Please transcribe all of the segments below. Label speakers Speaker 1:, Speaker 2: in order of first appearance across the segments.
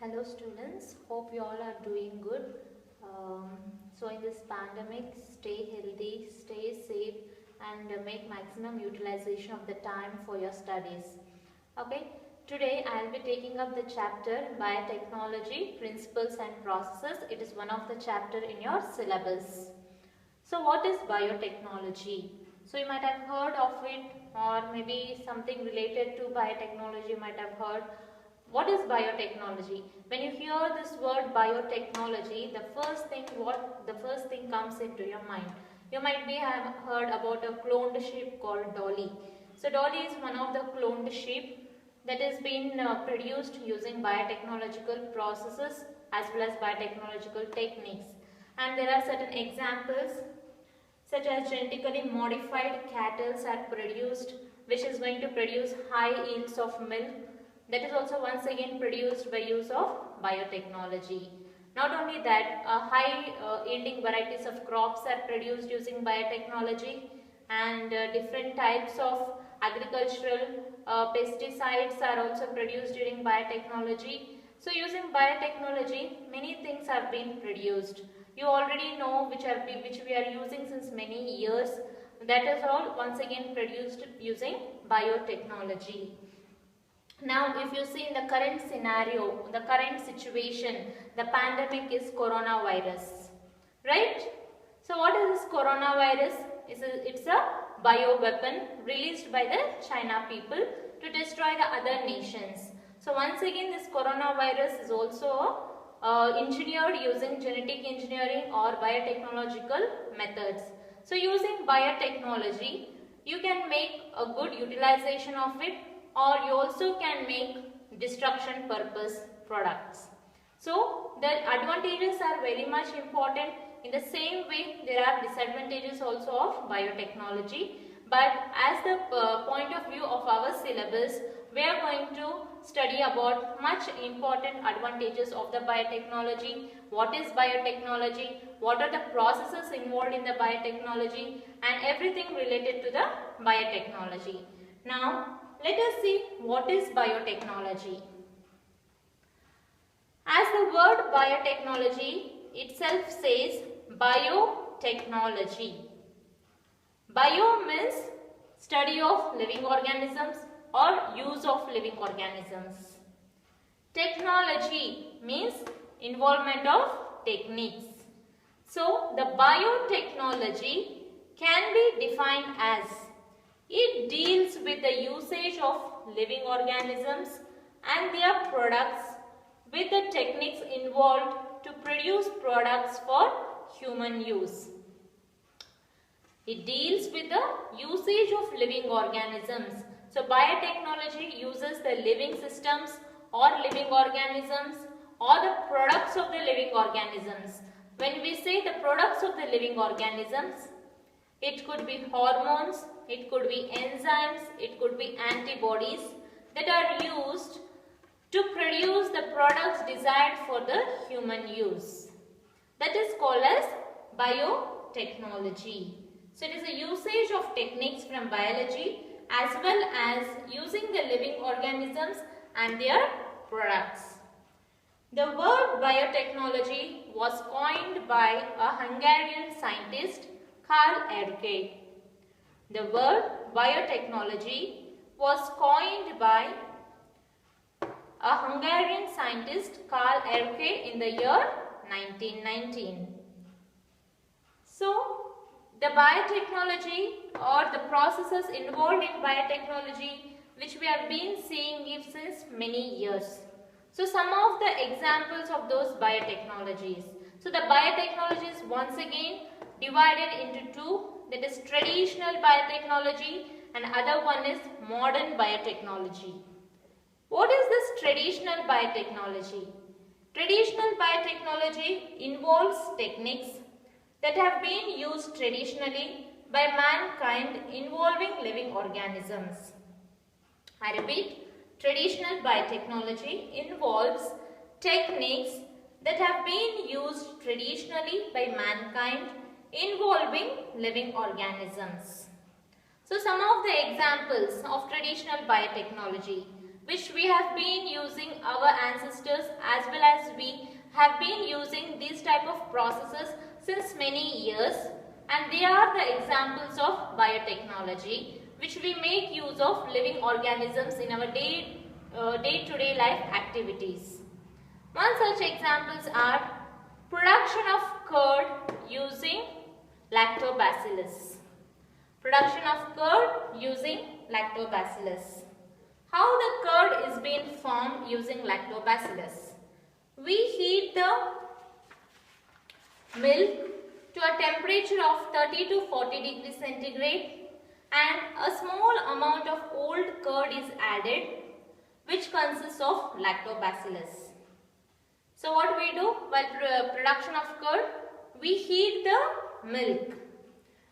Speaker 1: Hello students, hope you all are doing good. So in this pandemic, stay healthy, stay safe and make maximum utilization of the time for your studies. Okay, today I will be taking up the chapter Biotechnology, Principles and Processes. It is one of the chapter in your syllabus. So what is biotechnology? So you might have heard of it, or maybe something related to biotechnology you might have heard. What is biotechnology? When you hear this word biotechnology, the first thing comes into your mind. You might be have heard about a cloned sheep called Dolly. So Dolly is one of the cloned sheep that has been produced using biotechnological processes as well as biotechnological techniques. And there are certain examples such as genetically modified cattle are produced, which is going to produce high yields of milk. That is also once again produced by use of biotechnology. Not only that, high yielding varieties of crops are produced using biotechnology, and different types of agricultural pesticides are also produced during biotechnology. So using biotechnology, many things have been produced. You already know which we are using since many years. That is all once again produced using biotechnology. Now, if you see in the current scenario, the current situation, the pandemic is coronavirus, right? So, what is this coronavirus? It's a bioweapon released by the China people to destroy the other nations. So, once again, this coronavirus is also engineered using genetic engineering or biotechnological methods. So, using biotechnology, you can make a good utilization of it, or you also can make destruction purpose products. So the advantages are very much important. In the same way, there are disadvantages also of biotechnology. But as the point of view of our syllabus, we are going to study about much important advantages of the biotechnology. What is biotechnology? What are the processes involved in the biotechnology? And everything related to the biotechnology. Now, let us see what is biotechnology. As the word biotechnology itself says, biotechnology. Bio means study of living organisms or use of living organisms. Technology means involvement of techniques. So, the biotechnology can be defined as it deals with the usage of living organisms and their products with the techniques involved to produce products for human use. It deals with the usage of living organisms. So, biotechnology uses the living systems or living organisms or the products of the living organisms. When we say the products of the living organisms, it could be hormones, it could be enzymes, it could be antibodies that are used to produce the products desired for the human use. That is called as biotechnology. So it is a usage of techniques from biology as well as using the living organisms and their products. The word biotechnology was coined by a Hungarian scientist, Karl Erke. The word biotechnology was coined by a Hungarian scientist, Karl Erke, in the year 1919. So, the biotechnology or the processes involved in biotechnology, which we have been seeing since many years. So, some of the examples of those biotechnologies. So, the biotechnology is once again divided into two, that is traditional biotechnology and other one is modern biotechnology. What is this traditional biotechnology? Traditional biotechnology involves techniques that have been used traditionally by mankind involving living organisms. I repeat, traditional biotechnology involves techniques that have been used traditionally by mankind involving living organisms. So, some of the examples of traditional biotechnology. which we have been using our ancestors as well as we have been using these type of processes since many years, and they are the examples of biotechnology which we make use of living organisms in our day-to-day life activities. One such examples are production of curd using lactobacillus. Production of curd using lactobacillus. How the curd is being formed using lactobacillus? We heat the milk to a temperature of 30 to 40 degrees centigrade, and a small amount of old curd is added, which consists of lactobacillus. So what we do while production of curd? We heat the milk.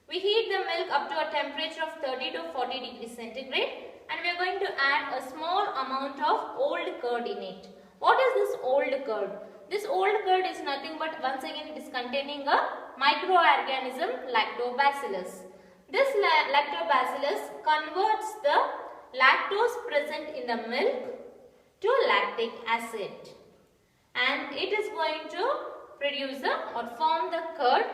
Speaker 1: We heat the milk up to a temperature of 30 to 40 degrees centigrade, and we are going to add a small amount of old curd in it. What is this old curd? This old curd is nothing but, once again, it is containing a microorganism lactobacillus. This lactobacillus converts the lactose present in the milk to lactic acid, and it is going to produce or form the curd,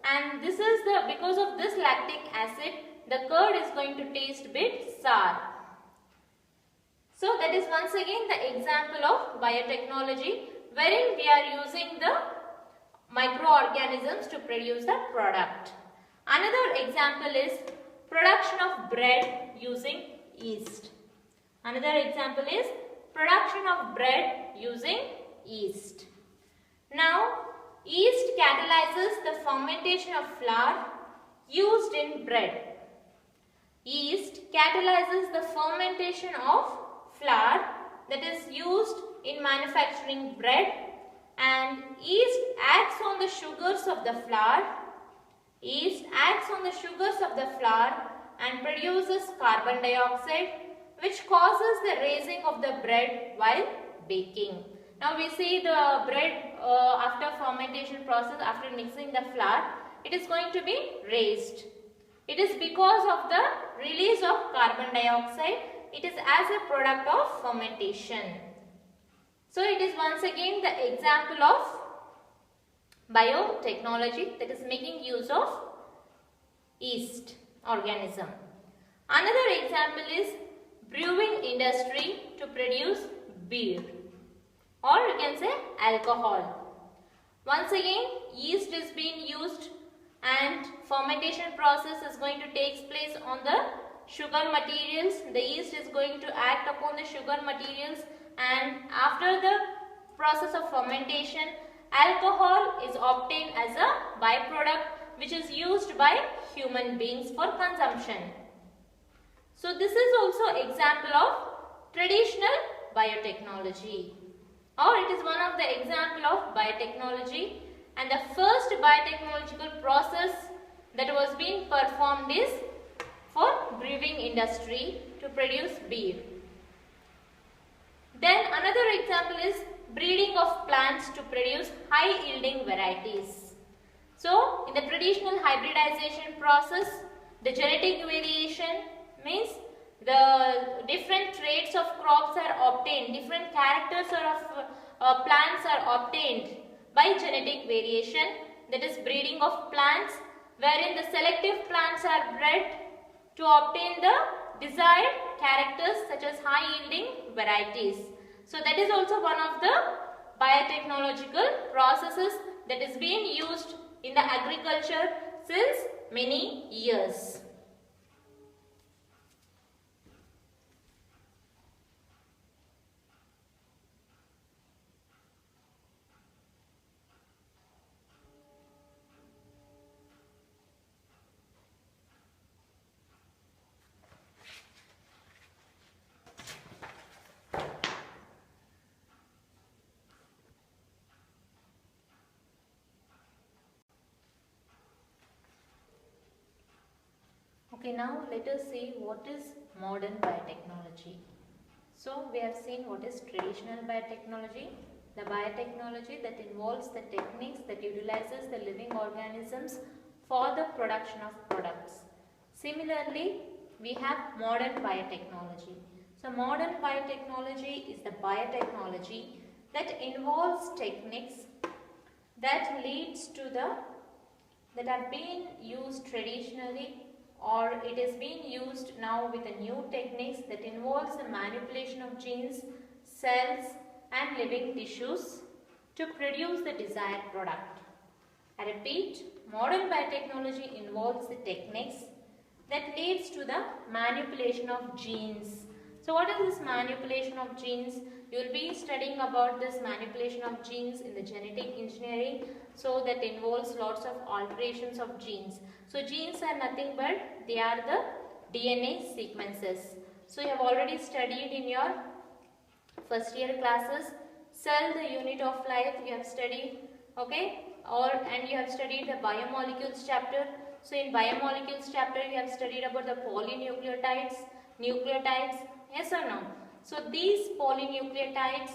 Speaker 1: and this is because of this lactic acid, the curd is going to taste bit sour. So that is once again the example of biotechnology, wherein we are using the microorganisms to produce the product. Another example is production of bread using yeast. Another example is production of bread using yeast. Now, yeast catalyzes the fermentation of flour used in bread. Yeast catalyzes the fermentation of flour that is used in manufacturing bread, and yeast acts on the sugars of the flour. Yeast acts on the sugars of the flour and produces carbon dioxide, which causes the raising of the bread while baking. Now we see the bread after fermentation process, after mixing the flour, it is going to be raised. It is because of the release of carbon dioxide. It is as a product of fermentation. So it is once again the example of biotechnology, that is making use of yeast organism. Another example is brewing industry to produce beer, or you can say alcohol. Once again, yeast is being used and fermentation process is going to take place on the sugar materials. The yeast is going to act upon the sugar materials, and after the process of fermentation, alcohol is obtained as a byproduct which is used by human beings for consumption. So this is also example of traditional biotechnology, or it is one of the example of biotechnology, and the first biotechnological process that was being performed is for brewing industry to produce beer. Then another example is breeding of plants to produce high yielding varieties. So in the traditional hybridization process, the genetic variation means the different traits of crops are obtained, different characters of plants are obtained by genetic variation, that is breeding of plants, wherein the selective plants are bred to obtain the desired characters such as high yielding varieties. So that is also one of the biotechnological processes that is being used in the agriculture since many years. Okay, now let us see what is modern biotechnology. So we have seen what is traditional biotechnology, the biotechnology that involves the techniques that utilizes the living organisms for the production of products. Similarly, we have modern biotechnology. So modern biotechnology is the biotechnology that involves techniques that leads to that have been used traditionally, or it is being used now with the new techniques that involves the manipulation of genes, cells and living tissues to produce the desired product. I repeat, modern biotechnology involves the techniques that leads to the manipulation of genes. So what is this manipulation of genes? You will be studying about this manipulation of genes in the genetic engineering. So that involves lots of alterations of genes. So genes are nothing but they are the DNA sequences. So you have already studied in your first year classes, cell the unit of life you have studied, okay, and you have studied the biomolecules chapter. So in biomolecules chapter you have studied about the polynucleotides, nucleotides, yes or no? So these polynucleotides,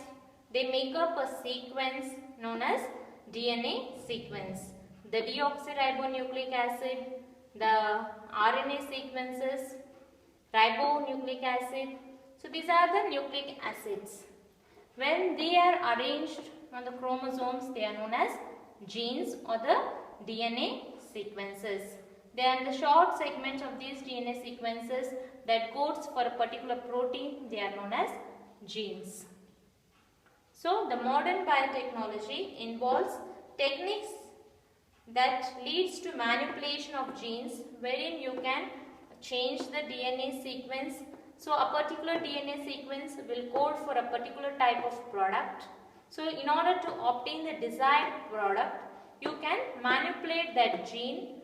Speaker 1: they make up a sequence known as DNA sequence. The deoxyribonucleic acid, the RNA sequences, ribonucleic acid. So these are the nucleic acids. When they are arranged on the chromosomes, they are known as genes or the DNA sequences. They are the short segments of these DNA sequences that codes for a particular protein. They are known as genes. So the modern biotechnology involves techniques that leads to manipulation of genes, wherein you can change the DNA sequence. So a particular DNA sequence will code for a particular type of product. So in order to obtain the desired product, you can manipulate that gene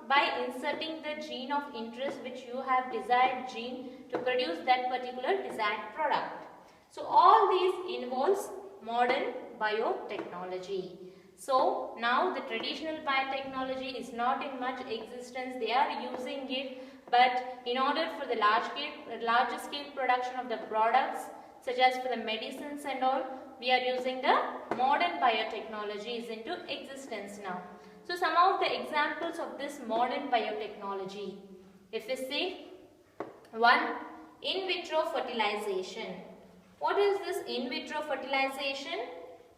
Speaker 1: by inserting the gene of interest which you have desired gene to produce that particular desired product. So all these involves modern biotechnology. So now the traditional biotechnology is not in much existence. They are using it, but in order for the larger scale production of the products such as for the medicines and all, we are using the modern biotechnology is into existence now. So some of the examples of this modern biotechnology, if we see, 1. In vitro fertilization. What is this in vitro fertilization?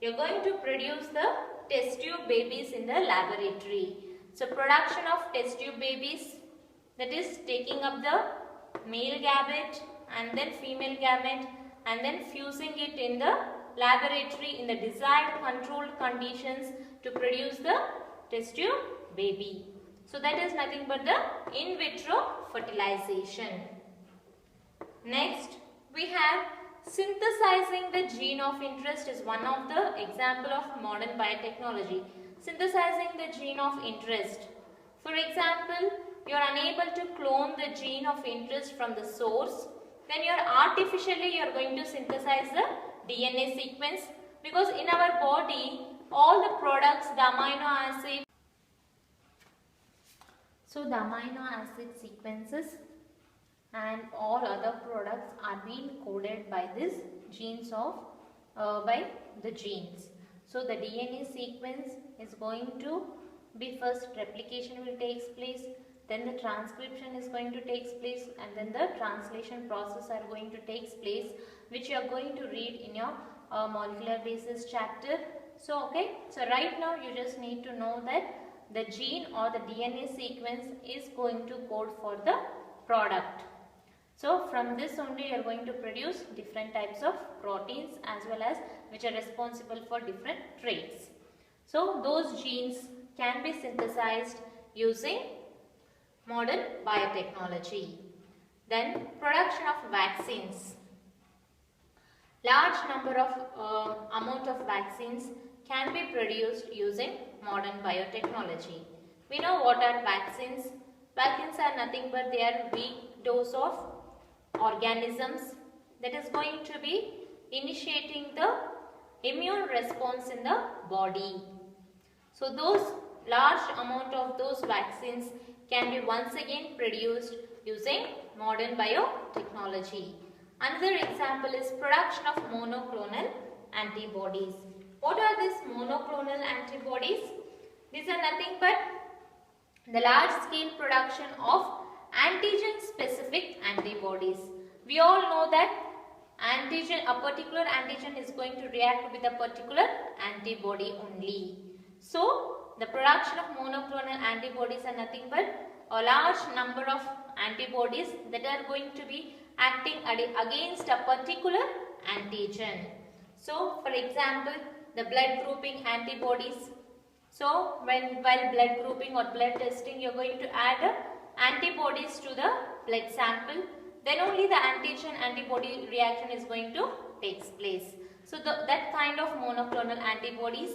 Speaker 1: You are going to produce the test tube babies in the laboratory. So production of test tube babies, that is taking up the male gamete and then female gamete and then fusing it in the laboratory in the desired controlled conditions to produce the test tube baby. So that is nothing but the in vitro fertilization. Next, we have synthesizing the gene of interest is one of the example of modern biotechnology. Synthesizing the gene of interest. For example, you are unable to clone the gene of interest from the source. Then you are going to synthesize the DNA sequence, because in our body all the products, the amino acid, so the amino acid sequences and all other products are being coded by these genes by the genes. So the DNA sequence is going to be first replication will take place, then the transcription is going to take place, and then the translation process are going to take place, which you are going to read in your molecular basis chapter. So okay, so right now you just need to know that the gene or the DNA sequence is going to code for the product. So from this only you are going to produce different types of proteins as well as which are responsible for different traits. So those genes can be synthesized using modern biotechnology. Then production of vaccines. Large number of amount of vaccines can be produced using modern biotechnology. We know what are vaccines. Vaccines are nothing but they are weak dose of organisms that is going to be initiating the immune response in the body. So those large amount of those vaccines can be once again produced using modern biotechnology. Another example is production of monoclonal antibodies. What are these monoclonal antibodies? These are nothing but the large scale production of antigen specific antibodies. We all know that a particular antigen is going to react with a particular antibody only. So, the production of monoclonal antibodies are nothing but a large number of antibodies that are going to be acting against a particular antigen. So, for example, the blood grouping antibodies. So, while blood grouping or blood testing, you are going to add antibodies to the blood sample. Then only the antigen-antibody reaction is going to take place. So, that kind of monoclonal antibodies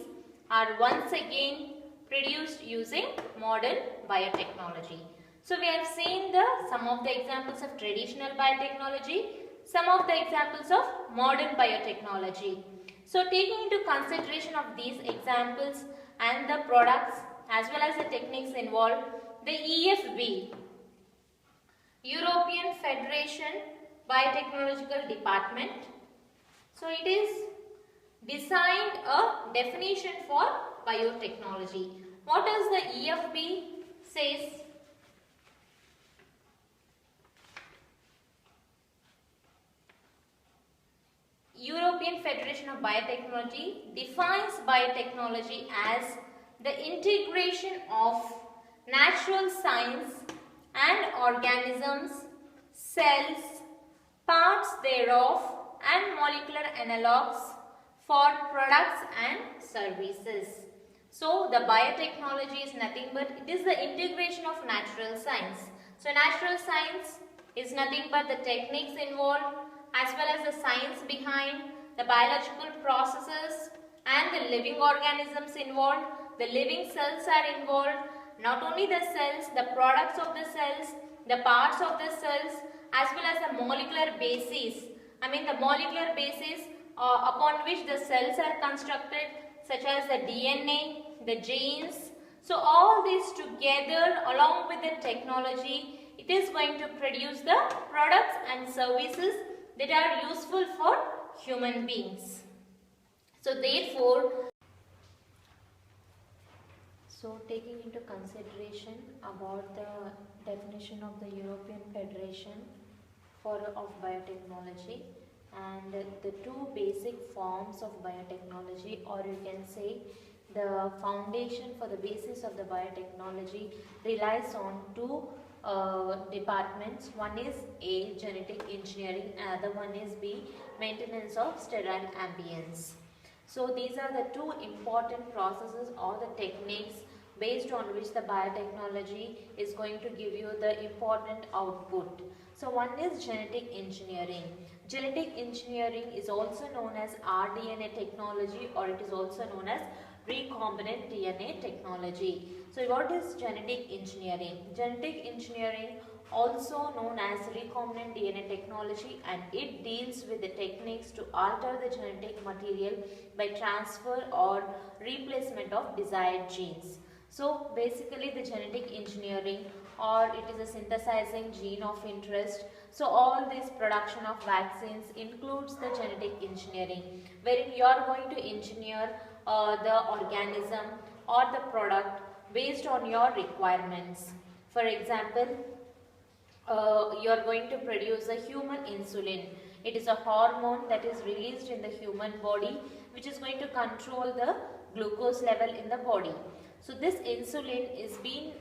Speaker 1: are once again produced using modern biotechnology. So, we have seen some of the examples of traditional biotechnology, some of the examples of modern biotechnology. So, taking into consideration of these examples and the products as well as the techniques involved, the EFB, European Federation Biotechnological Department. So, it is designed a definition for biotechnology. What does the EFB says? European Federation of Biotechnology defines biotechnology as the integration of natural science and organisms, cells, parts thereof and molecular analogues for products and services. So, the biotechnology is nothing but it is the integration of natural science. So, natural science is nothing but the techniques involved as well as the science behind the biological processes and the living organisms involved. The living cells are involved. Not only the cells, the products of the cells, the parts of the cells as well as the molecular bases. The molecular bases upon which the cells are constructed, such as the DNA, the genes. So, all these together along with the technology, it is going to produce the products and services that are useful for human beings. So, therefore, taking into consideration about the definition of the European Federation of Biotechnology and the two basic forms of biotechnology, or you can say the foundation for the basis of the biotechnology relies on two departments. One is A, genetic engineering, and other one is B, maintenance of sterile ambience. So these are the two important processes or the techniques based on which the biotechnology is going to give you the important output. So one is genetic engineering. Genetic engineering is also known as rDNA technology, or it is also known as recombinant DNA technology. So what is genetic engineering? Genetic engineering, also known as recombinant DNA technology, and it deals with the techniques to alter the genetic material by transfer or replacement of desired genes. So basically the genetic engineering, or it is a synthesizing gene of interest. So all this production of vaccines includes the genetic engineering, wherein you are going to engineer the organism or the product based on your requirements. For example, you are going to produce a human insulin. It is a hormone that is released in the human body which is going to control the glucose level in the body. So this insulin is being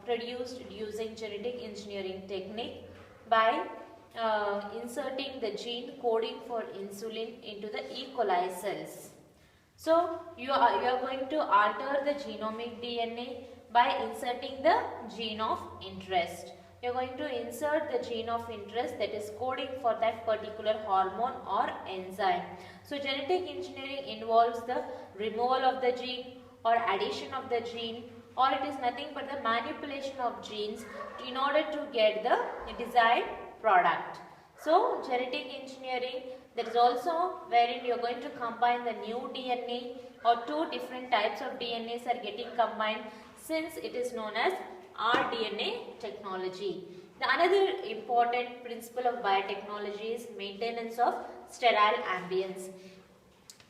Speaker 1: produced using genetic engineering technique by inserting the gene coding for insulin into the E. coli cells. So you are going to alter the genomic DNA by inserting the gene of interest. You are going to insert the gene of interest that is coding for that particular hormone or enzyme. So genetic engineering involves the removal of the gene or addition of the gene, or it is nothing but the manipulation of genes in order to get the desired product. So genetic engineering, that is also wherein you are going to combine the new DNA, or two different types of DNAs are getting combined, since it is known as rDNA technology. The another important principle of biotechnology is maintenance of sterile ambience.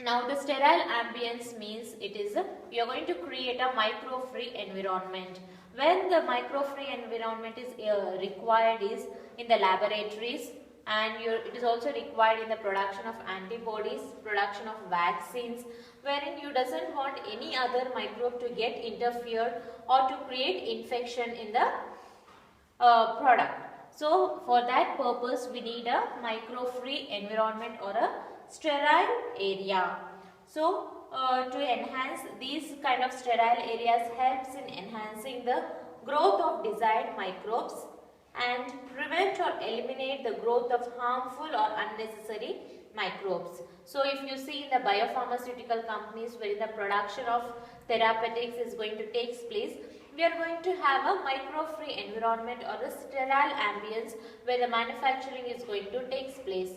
Speaker 1: Now the sterile ambience means you are going to create a micro-free environment. When the micro-free environment is required is in the laboratories and it is also required in the production of antibodies, production of vaccines, wherein you doesn't want any other microbe to get interfered or to create infection in the product. So for that purpose we need a micro-free environment or a sterile area. So to enhance these kind of sterile areas helps in enhancing the growth of desired microbes and prevent or eliminate the growth of harmful or unnecessary microbes. So if you see in the biopharmaceutical companies where the production of therapeutics is going to take place, we are going to have a micro-free environment or a sterile ambience where the manufacturing is going to take place.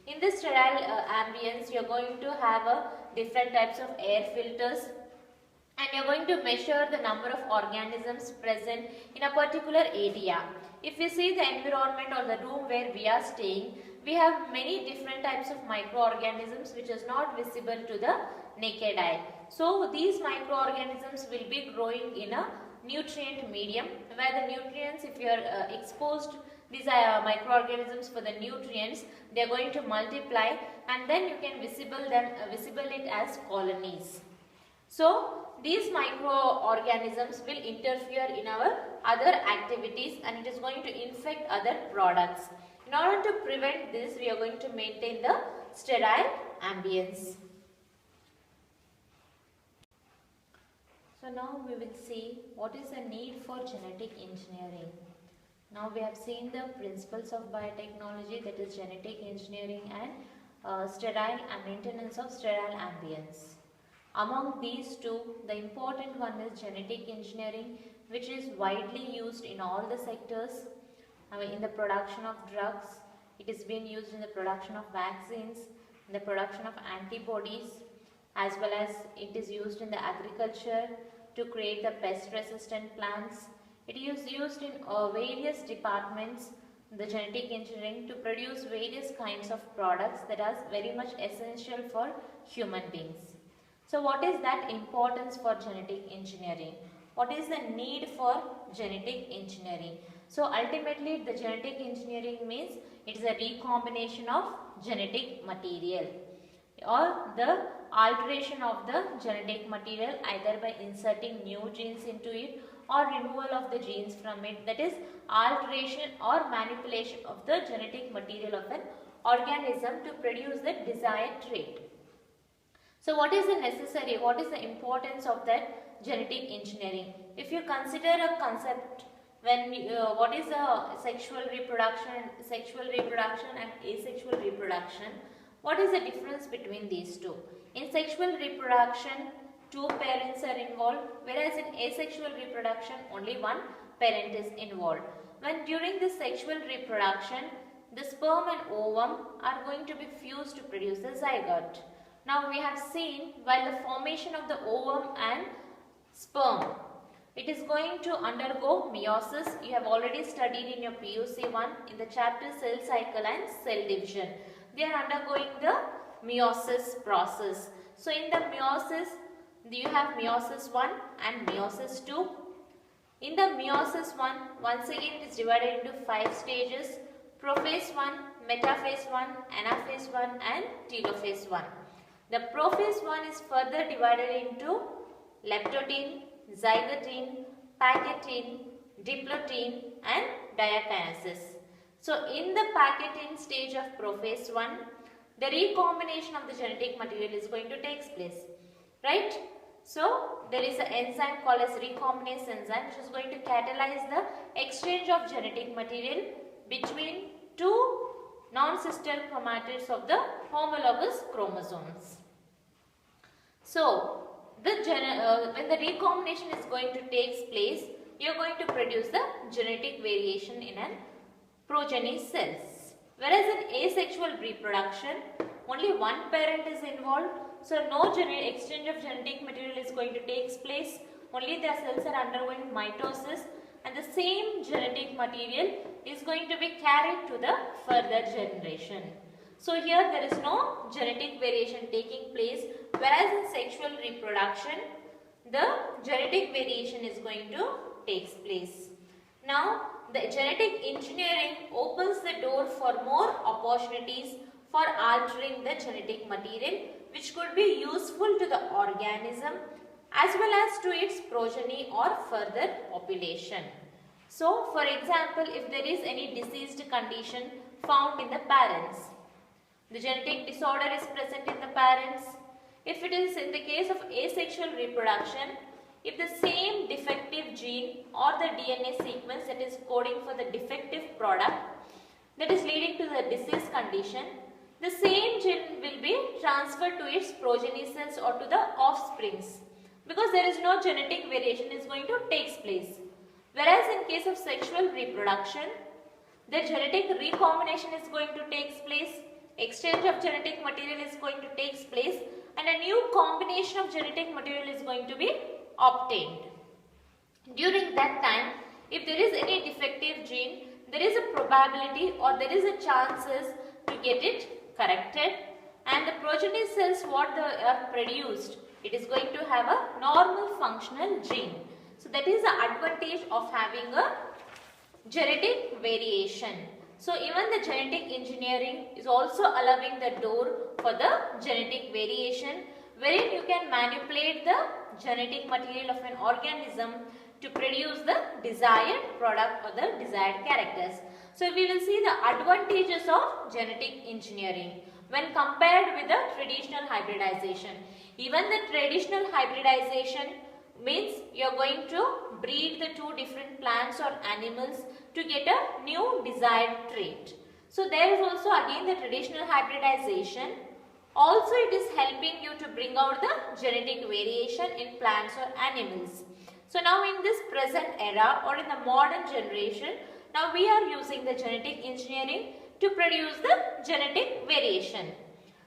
Speaker 1: In this sterile ambience, you are going to have different types of air filters, and you are going to measure the number of organisms present in a particular area. If you see the environment or the room where we are staying, we have many different types of microorganisms which is not visible to the naked eye. So these microorganisms will be growing in a nutrient medium, where the nutrients, if you are exposed these microorganisms for the nutrients, they are going to multiply, and then you can visible it as colonies. So these microorganisms will interfere in our other activities, and it is going to infect other products. In order to prevent this, we are going to maintain the sterile ambience. So now we will see what is the need for genetic engineering. Now we have seen the principles of biotechnology, that is genetic engineering and sterile and maintenance of sterile ambience. Among these two, the important one is genetic engineering, which is widely used in all the sectors. In the production of drugs, it is being used in the production of vaccines, in the production of antibodies, as well as it is used in the agriculture to create the pest resistant plants. It is used in various departments, the genetic engineering, to produce various kinds of products that are very much essential for human beings. So what is that importance for genetic engineering? What is the need for genetic engineering? So ultimately the genetic engineering means it is a recombination of genetic material or the alteration of the genetic material either by inserting new genes into it or removal of the genes from it, that is alteration or manipulation of the genetic material of an organism to produce the desired trait. So what is the importance of that genetic engineering? If you consider a concept, what is sexual reproduction and asexual reproduction, what is the difference between these two? In sexual reproduction, two parents are involved, whereas in asexual reproduction, only one parent is involved. When during the sexual reproduction, the sperm and ovum are going to be fused to produce a zygote. Now we have seen while the formation of the ovum and sperm, it is going to undergo meiosis. You have already studied in your PUC 1 in the chapter cell cycle and cell division. They are undergoing the meiosis process. So in the meiosis, you have meiosis 1 and meiosis 2. In the meiosis 1, once again it is divided into 5 stages: prophase 1, metaphase 1, anaphase 1 and telophase 1. The prophase 1 is further divided into leptotene, zygotene, pachytene, diplotene and diakinesis. So in the pachytene stage of prophase 1, the recombination of the genetic material is going to take place, right? So there is an enzyme called as recombinase enzyme, which is going to catalyze the exchange of genetic material between two non-sister chromatids of the homologous chromosomes. So when the recombination is going to take place, you are going to produce the genetic variation in an progeny cells. Whereas in asexual reproduction, only one parent is involved, so no exchange of genetic material is going to take place. Only the cells are undergoing mitosis, and the same genetic material is going to be carried to the further generation. So here there is no genetic variation taking place, whereas in sexual reproduction, the genetic variation is going to take place. Now the genetic engineering opens the door for more opportunities for altering the genetic material, which could be useful to the organism as well as to its progeny or further population. So, for example, if there is any diseased condition found in the parents, the genetic disorder is present in the parents. If it is in the case of asexual reproduction, if the same defective gene or the DNA sequence that is coding for the defective product that is leading to the disease condition, the same gene will be transferred to its progeny cells or to the offsprings, because there is no genetic variation is going to take place. Whereas in case of sexual reproduction, the genetic recombination is going to take place, exchange of genetic material is going to take place, and a new combination of genetic material is going to be obtained. During that time, if there is any defective gene, there is a probability or there is a chances to get it corrected, and the progeny cells what they are produced, it is going to have a normal functional gene. So that is the advantage of having a genetic variation. So even the genetic engineering is also allowing the door for the genetic variation, wherein you can manipulate the genetic material of an organism to produce the desired product or the desired characters. So we will see the advantages of genetic engineering when compared with the traditional hybridization. Even the traditional hybridization means you are going to breed the two different plants or animals to get a new desired trait. So there is also again the traditional hybridization. Also it is helping you to bring out the genetic variation in plants or animals. So now in this present era or in the modern generation, now we are using the genetic engineering to produce the genetic variation.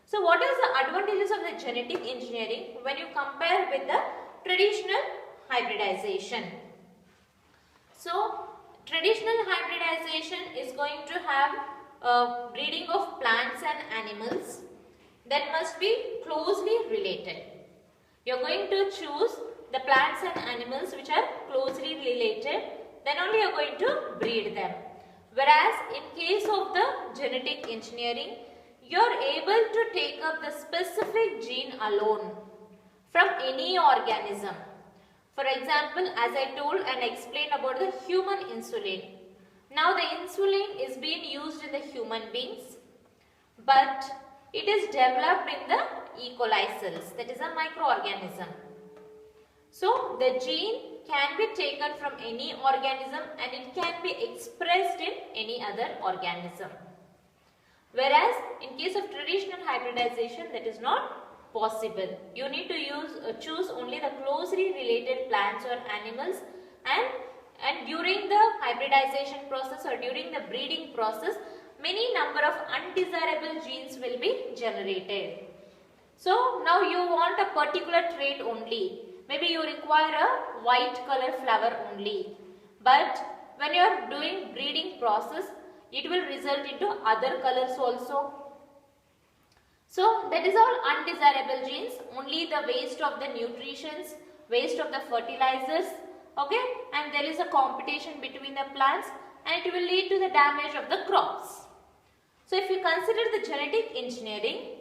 Speaker 1: So what is the advantages of the genetic engineering when you compare with the traditional hybridization? So traditional hybridization is going to have breeding of plants and animals that must be closely related. You are going to choose the plants and animals which are closely related, then only you are going to breed them. Whereas in case of the genetic engineering, you are able to take up the specific gene alone from any organism. For example, as I told and explained about the human insulin. Now the insulin is being used in the human beings, but it is developed in the E. coli cells, that is a microorganism. So the gene can be taken from any organism and it can be expressed in any other organism. Whereas in case of traditional hybridization, that is not possible. You need to choose only the closely related plants or animals, and during the hybridization process or during the breeding process, many number of undesirable genes will be generated. So now you want a particular trait only. Maybe you require a white color flower only. But when you are doing breeding process, it will result into other colors also. So that is all undesirable genes, only the waste of the nutritions, waste of the fertilizers, okay, and there is a competition between the plants and it will lead to the damage of the crops. So if you consider the genetic engineering,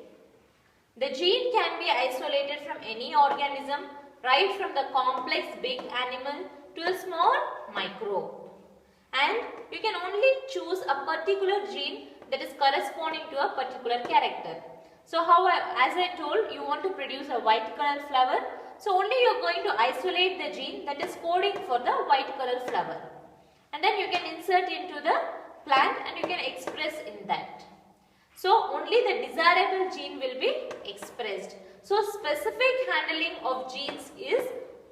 Speaker 1: the gene can be isolated from any organism, right from the complex big animal to the small microbe. And you can only choose a particular gene that is corresponding to a particular character. So as I told, you want to produce a white color flower. So only you are going to isolate the gene that is coding for the white color flower. And then you can insert into the plant and you can express in that. So only the desirable gene will be expressed. So specific handling of genes is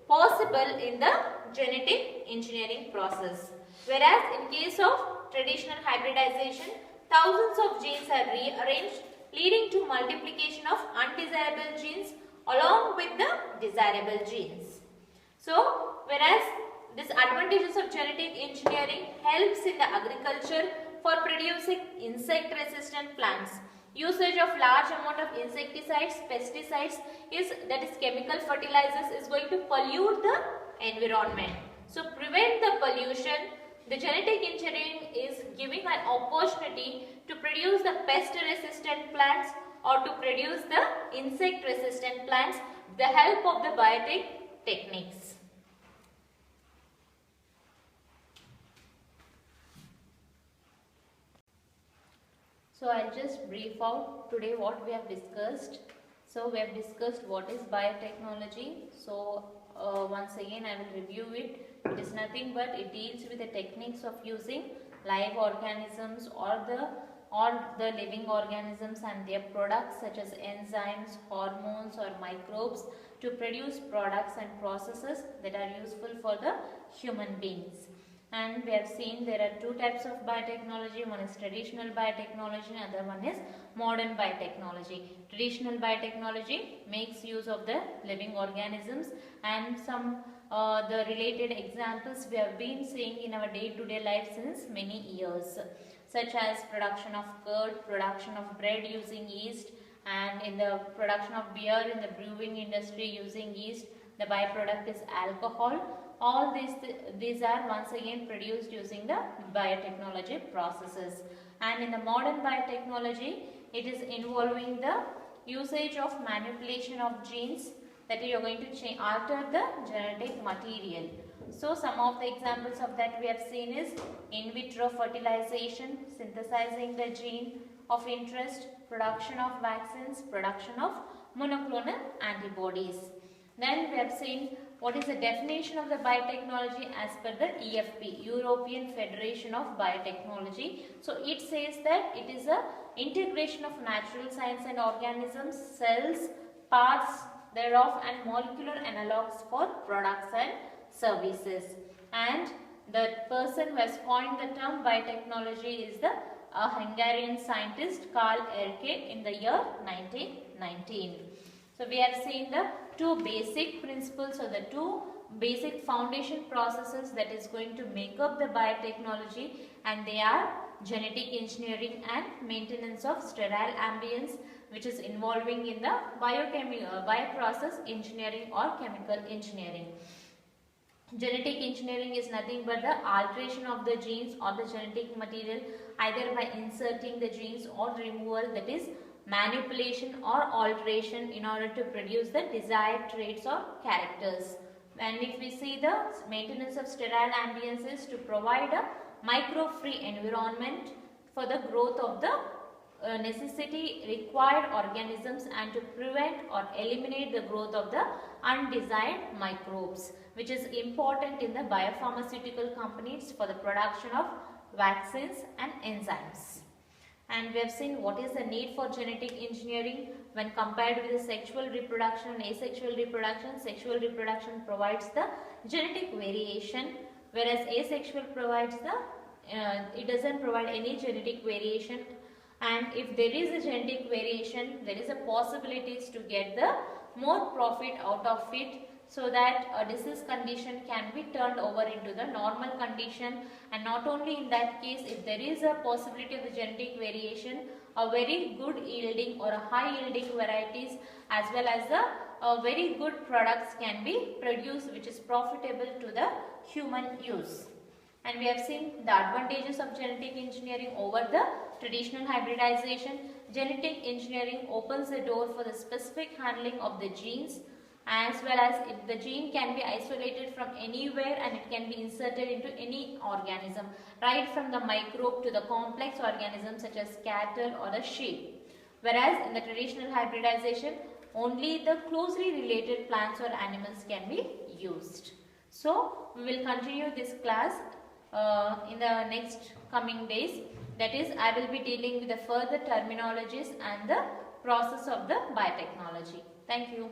Speaker 1: possible in the genetic engineering process. Whereas in case of traditional hybridization, thousands of genes are rearranged, leading to multiplication of undesirable genes along with the desirable genes. So whereas this advantages of genetic engineering helps in the agriculture for producing insect resistant plants. Usage of large amount of insecticides, pesticides that is chemical fertilizers is going to pollute the environment. So prevent the pollution The genetic engineering is giving an opportunity to produce the pest resistant plants or to produce the insect resistant plants with the help of the biotic techniques. So I'll just brief out today what we have discussed. So we have discussed what is biotechnology. So once again I will review it. It is nothing but it deals with the techniques of using live organisms or the living organisms and their products such as enzymes, hormones or microbes to produce products and processes that are useful for the human beings. And we have seen there are two types of biotechnology. One is traditional biotechnology and other one is modern biotechnology. Traditional biotechnology makes use of the living organisms, and some the related examples we have been seeing in our day-to-day life since many years, such as production of curd, production of bread using yeast, and in the production of beer in the brewing industry using yeast, the byproduct is alcohol. All these are once again produced using the biotechnology processes. And in the modern biotechnology, it is involving the usage of manipulation of genes, that you are going to alter the genetic material. So some of the examples of that we have seen is in vitro fertilization, synthesizing the gene of interest, production of vaccines, production of monoclonal antibodies. Then we have seen what is the definition of the biotechnology as per the EFP, European Federation of Biotechnology. So it says that it is a integration of natural science and organisms, cells, parts thereof and molecular analogues for products and services. And the person who has coined the term biotechnology is the Hungarian scientist Karl Erke in the year 1919. So we have seen the two basic principles or the two basic foundation processes that is going to make up the biotechnology, and they are genetic engineering and maintenance of sterile ambience, which is involving in the bioprocess engineering or chemical engineering. Genetic engineering is nothing but the alteration of the genes or the genetic material either by inserting the genes or removal, that is manipulation or alteration in order to produce the desired traits or characters. And if we see the maintenance of sterile ambiences to provide a micro-free environment for the growth of the necessity required organisms and to prevent or eliminate the growth of the undesired microbes, which is important in the biopharmaceutical companies for the production of vaccines and enzymes. And we have seen what is the need for genetic engineering when compared with the sexual reproduction and asexual reproduction. Sexual reproduction provides the genetic variation, whereas asexual provides the it doesn't provide any genetic variation. And if there is a genetic variation, there is a possibilities to get the more profit out of it, so that a disease condition can be turned over into the normal condition. And not only in that case, if there is a possibility of the genetic variation, a very good yielding or a high yielding varieties as well as the very good products can be produced, which is profitable to the human use. And we have seen the advantages of genetic engineering over the traditional hybridization. Genetic engineering opens the door for the specific handling of the genes, as well as the gene can be isolated from anywhere and it can be inserted into any organism, right from the microbe to the complex organisms such as cattle or the sheep. Whereas in the traditional hybridization, only the closely related plants or animals can be used. So we will continue this class in the next coming days. That is, I will be dealing with the further terminologies and the process of the biotechnology. Thank you.